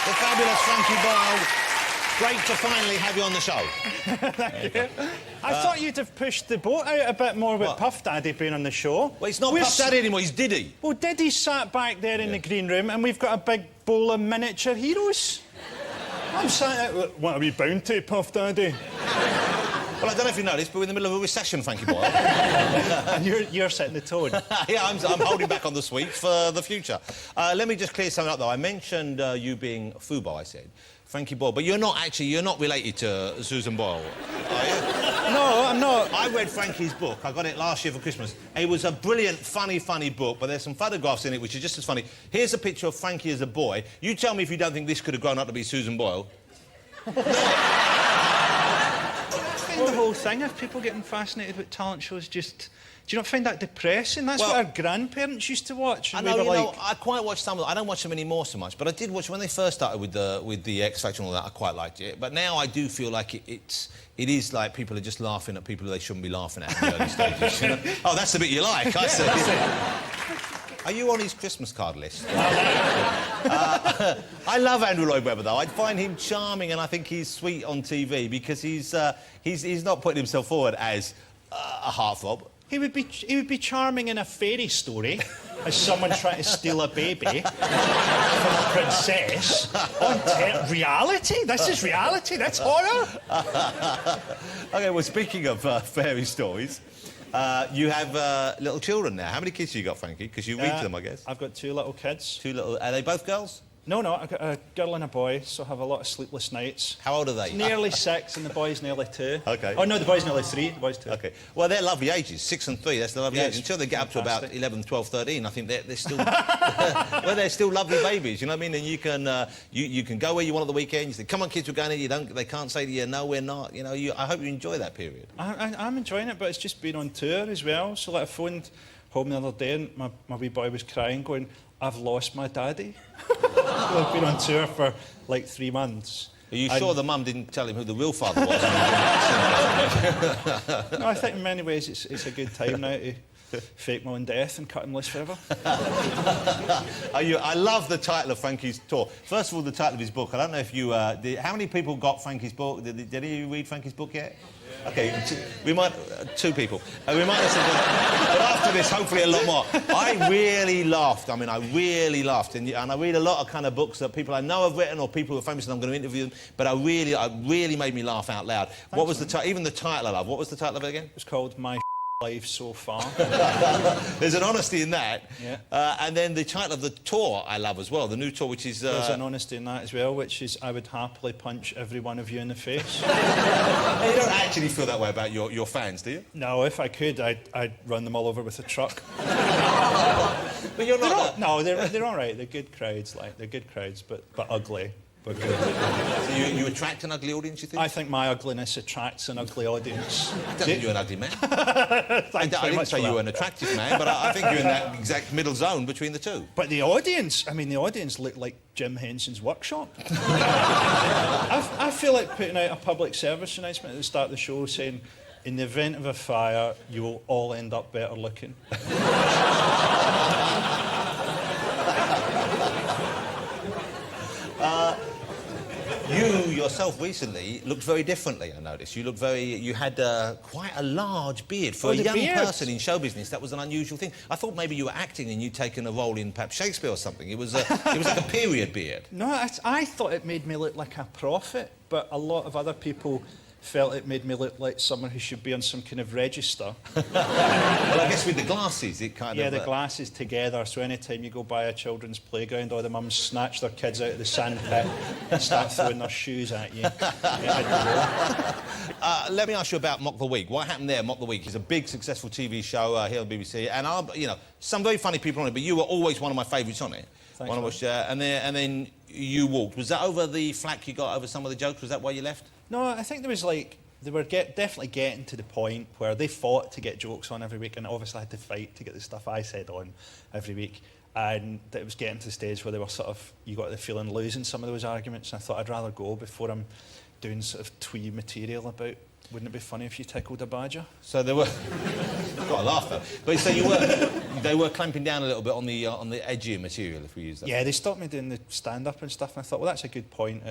The fabulous Frankie Boyle. Great to finally have you on the show. Thank you. I thought you'd have pushed the boat out a bit more with Puff Daddy being on the show. Well, it's not Puff Daddy anymore, he's Diddy. Well, Diddy sat back there in the green room and we've got a big bowl of miniature heroes. I'm sat there, what are we bound to, Puff Daddy? Well, I don't know if you noticed, but we're in the middle of a recession, Frankie Boyle. And you're setting the tone. Yeah, I'm holding back on the sweets for the future. Let me just clear something up, though. I mentioned you being Fubo, I said. Frankie Boyle, but you're not related to Susan Boyle, are you? No, I'm not. I read Frankie's book. I got it last year for Christmas. It was a brilliant, funny book, but there's some photographs in it which are just as funny. Here's a picture of Frankie as a boy. You tell me if you don't think this could have grown up to be Susan Boyle. The whole thing of people getting fascinated with talent shows just... Do you not find that depressing? That's what our grandparents used to watch. I know, I quite watched some of them. I don't watch them anymore so much, but I did watch when they first started with the X Factor and all that. I quite liked it, but now I do feel like it is like people are just laughing at people they shouldn't be laughing at in the early stages. You know? Oh, that's the bit you like. I see. Are you on his Christmas card list? I love Andrew Lloyd Webber, though. I find him charming, and I think he's sweet on TV because he's not putting himself forward as a heartthrob. He would be charming in a fairy story, as someone trying to steal a baby from a princess. On reality? This is reality. That's horror. OK, well, speaking of fairy stories, you have little children now. How many kids have you got, Frankie? Because you read to them, I guess. I've got 2 little kids. 2 little... Are they both girls? No, I've got a girl and a boy, so I have a lot of sleepless nights. How old are they? Nearly 6 and the boy's nearly 2. OK. Oh, no, the boy's nearly 3, the boy's 2. OK. Well, they're lovely ages, 6 and 3, that's the lovely age. Until they get up to about 11, 12, 13, I think they're still... well, they're still lovely babies, you know what I mean? And you can go where you want at the weekend, you say, come on, kids, we're going here, they can't say to you, no, we're not, you know, I hope you enjoy that period. I'm enjoying it, but it's just been on tour as well, so like I phoned home the other day and my wee boy was crying, going, I've lost my daddy. I've been on tour for like 3 months. Are you sure the mum didn't tell him who the real father was? No, I think in many ways it's a good time now to fake my own death and cut him loose forever. I love the title of Frankie's tour. First of all, the title of his book. I don't know if you... how many people got Frankie's book? Did any of you read Frankie's book yet? OK, we might... 2 people. We might have said... But after this, hopefully a lot more. I really laughed. I mean, I really laughed. And I read a lot of kind of books that people I know have written or people who are famous and I'm going to interview them, but it really made me laugh out loud. What was the title? Even the title I love. What was the title of it again? It was called My Life So Far. There's an honesty in that. Yeah. And then the title of the tour I love as well, the new tour, which is... There's an honesty in that as well, which is I would happily punch every one of you in the face. You don't actually feel that way about your fans, do you? No, if I could, I'd run them all over with a truck. But you're not... No, they're all right. They're good crowds, they're good crowds, but ugly. But good. So you attract an ugly audience, you think? I think my ugliness attracts an ugly audience. I don't think you're an ugly man. I didn't say you were an attractive man, but I think you're in that exact middle zone between the two. But the audience, I mean, the audience look like Jim Henson's workshop. I feel like putting out a public service announcement at the start of the show saying, in the event of a fire, you will all end up better looking. You yourself recently looked very differently, I noticed. You had quite a large beard. For a young person in show business, that was an unusual thing. I thought maybe you were acting and you'd taken a role in perhaps Shakespeare or something. It was like a period beard. No, I thought it made me look like a prophet, but a lot of other people felt it made me look like someone who should be on some kind of register. Well, I guess with the glasses, it kind of... Yeah, the glasses together, so any time you go by a children's playground, all the mums snatch their kids out of the sand pit and start throwing their shoes at you. Let me ask you about Mock the Week. What happened there? Mock the Week is a big, successful TV show here on the BBC, and you know, some very funny people on it, but you were always one of my favourites on it. Thanks, and then you walked. Was that over the flack you got over some of the jokes? Was that why you left? No, I think there was like... They were definitely getting to the point where they fought to get jokes on every week, and obviously had to fight to get the stuff I said on every week. And it was getting to the stage where they were sort of... You got the feeling losing some of those arguments, and I thought I'd rather go before I'm doing sort of twee material about... Wouldn't it be funny if you tickled a badger? So there were... Got to laugh though. But so they were clamping down a little bit on the edgier material, if we use that. Yeah, they stopped me doing the stand-up and stuff, and I thought, well, that's a good point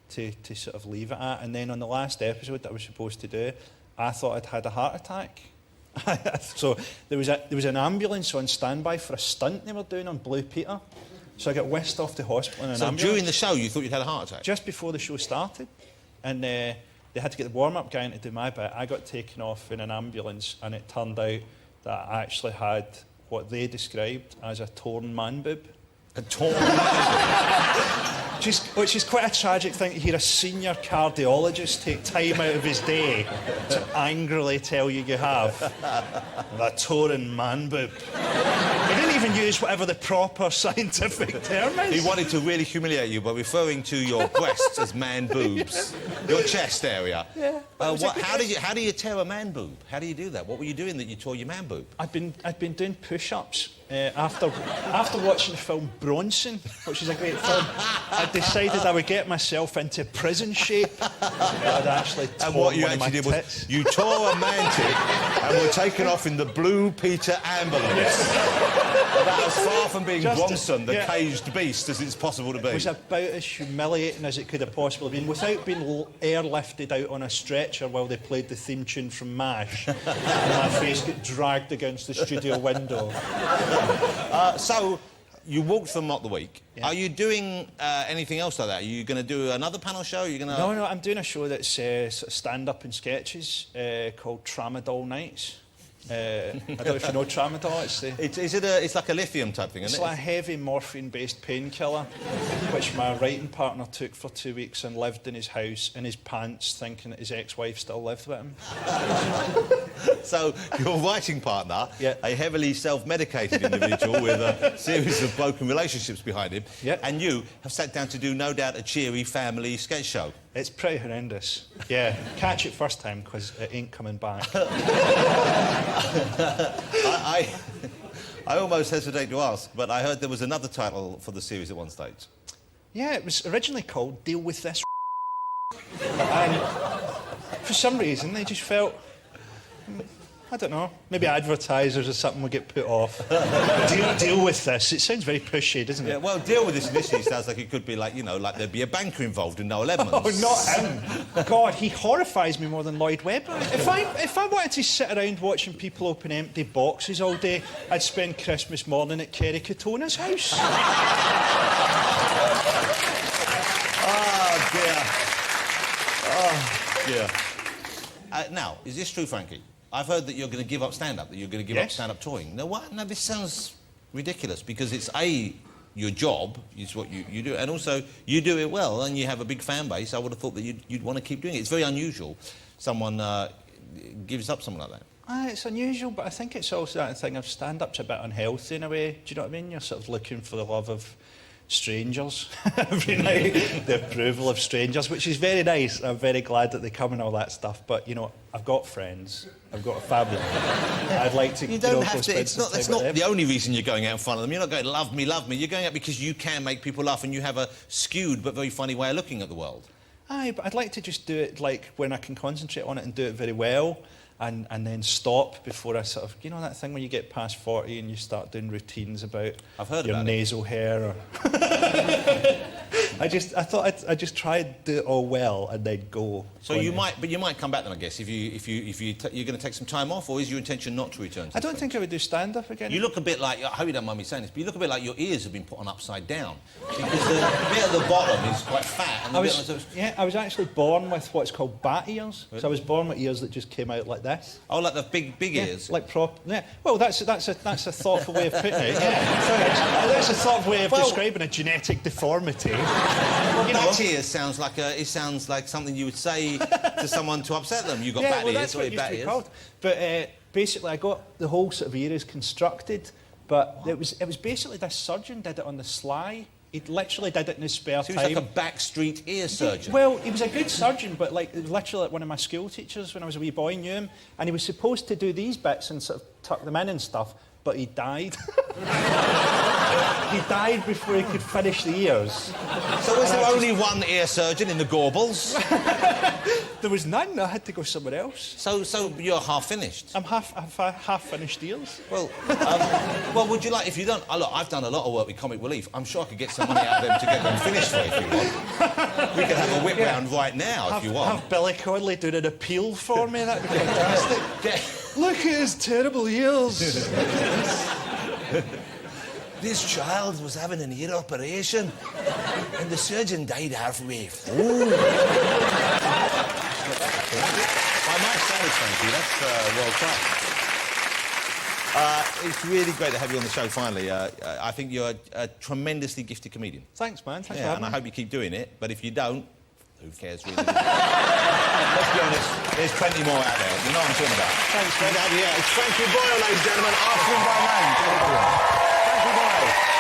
to sort of leave it at. And then on the last episode that I was supposed to do, I thought I'd had a heart attack. So there was an ambulance on standby for a stunt they were doing on Blue Peter. So I got whisked off to hospital in an ambulance. So during the show, you thought you'd had a heart attack? Just before the show started, and they had to get the warm-up guy in to do my bit. I got taken off in an ambulance, and it turned out that I actually had what they described as a torn man boob. A torn man Which is quite a tragic thing to hear a senior cardiologist take time out of his day to angrily tell you have. A torn man boob. He didn't even use whatever the proper scientific term is. He wanted to really humiliate you by referring to your breasts as man boobs. Your chest area. Yeah. How do you tear a man boob? How do you do that? What were you doing that you tore your man boob? I'd been doing push-ups after watching the film Bronson, which is a great film. I decided I would get myself into prison shape. I'd actually torn and what you one of my actually did tits. was you tore a man tit and were taken off in the Blue Peter ambulance. About as far from being Bronson, the caged beast, as it's possible to be. It was about as humiliating as it could have possibly been, without being airlifted out on a stretcher while they played the theme tune from MASH, and my face got dragged against the studio window. So, you walked for Mock the Week. Yeah. Are you doing anything else like that? Are you going to do another panel show? Are you going to... No, I'm doing a show that's sort of stand-up and sketches called Tramadol Nights. I don't know if you know Tramadol. It's like a lithium type thing, isn't it? It's like a heavy morphine-based painkiller, which my writing partner took for 2 weeks and lived in his house in his pants, thinking that his ex-wife still lived with him. So your writing partner, Yeah. a heavily self-medicated individual with a series of broken relationships behind him, Yeah. and you have sat down to do, no doubt, a cheery family sketch show. It's pretty horrendous. Yeah, catch it first time, because it ain't coming back. I almost hesitate to ask, but I heard there was another title for the series at one stage. Yeah, it was originally called Deal With This. And for some reason, they just felt... I don't know, maybe advertisers or something would get put off. Deal with this. It sounds very pushy, doesn't it? Yeah, well, deal with this initially sounds like it could be like, you know, like there'd be a banker involved in Noel Edmonds. Oh, not him. God, he horrifies me more than Lloyd Webber. If I wanted to sit around watching people open empty boxes all day, I'd spend Christmas morning at Kerry Katona's house. Oh, dear. Oh, dear. Now, is this true, Frankie? I've heard that you're going to give up stand-up, that you're going to give up stand-up touring. No, what? No, this sounds ridiculous, because it's, A, your job, is what you do, and also you do it well, and you have a big fan base. I would have thought that you'd want to keep doing it. It's very unusual someone gives up something like that. It's unusual, but I think it's also that thing of stand-up's a bit unhealthy in a way. Do you know what I mean? You're sort of looking for the love of strangers every night, the approval of strangers, which is very nice. I'm very glad that they come and all that stuff. But, you know, I've got friends, I've got a family. I'd like to. You don't have go to. That's not the only reason you're going out in front of them. You're not going, love me, love me. You're going out because you can make people laugh, and you have a skewed but very funny way of looking at the world. Aye, but I'd like to just do it like when I can concentrate on it and do it very well. And then stop before I sort of, you know, that thing when you get past 40 and you start doing routines about your nasal hair. Or I thought I'd just try and do it all well and then go. So you might come back then, I guess, if you're going to take some time off, or is your intention not to return to I don't think I would do stand-up again. You look a bit like, I hope you don't mind me saying this, but you look a bit like your ears have been put on upside down, because the bit at the bottom is quite fat. And I was actually born with what's called bat ears. Really? So I was born with ears that just came out like this. Oh, like the big ears? Like yeah. Well, that's a thoughtful way of putting it. Yeah. That's a thoughtful way of describing a genetic deformity. Bat ears sounds like something you would say to someone to upset them. You got bat ears. That's what it used to be called. But basically, I got the whole sort of ears constructed, but it was basically this surgeon did it on the sly. He literally did it in his spare time. He was like a backstreet ear surgeon. Well, he was a good surgeon, but literally one of my school teachers when I was a wee boy knew him, and he was supposed to do these bits and sort of tuck them in and stuff, but he died. He died before he could finish the ears. So was there only one ear surgeon in the Gorbals? there was none. I had to go somewhere else. So you're half finished? I'm half finished deals. Well, well, would you like, if you don't... look, I've done a lot of work with Comic Relief. I'm sure I could get some money out of them to get them finished for you if you want. We could have a whip round right now if you want. Have Billy Connolly doing an appeal for me, that'd be fantastic. Look at his terrible ears. This child was having an ear operation and the surgeon died halfway through. By my standards, Frankie, that's world class. It's really great to have you on the show finally. I think you're a tremendously gifted comedian. Thanks, man. Thanks for Yeah, having and I me. hope you keep doing it, but if you don't, who cares really? Let's be honest, there's plenty more out there. You know what I'm talking about. Thanks, man. Yeah, it's Frankie Boyle, ladies and gentlemen, Afternoon by Name. Frankie Boyle.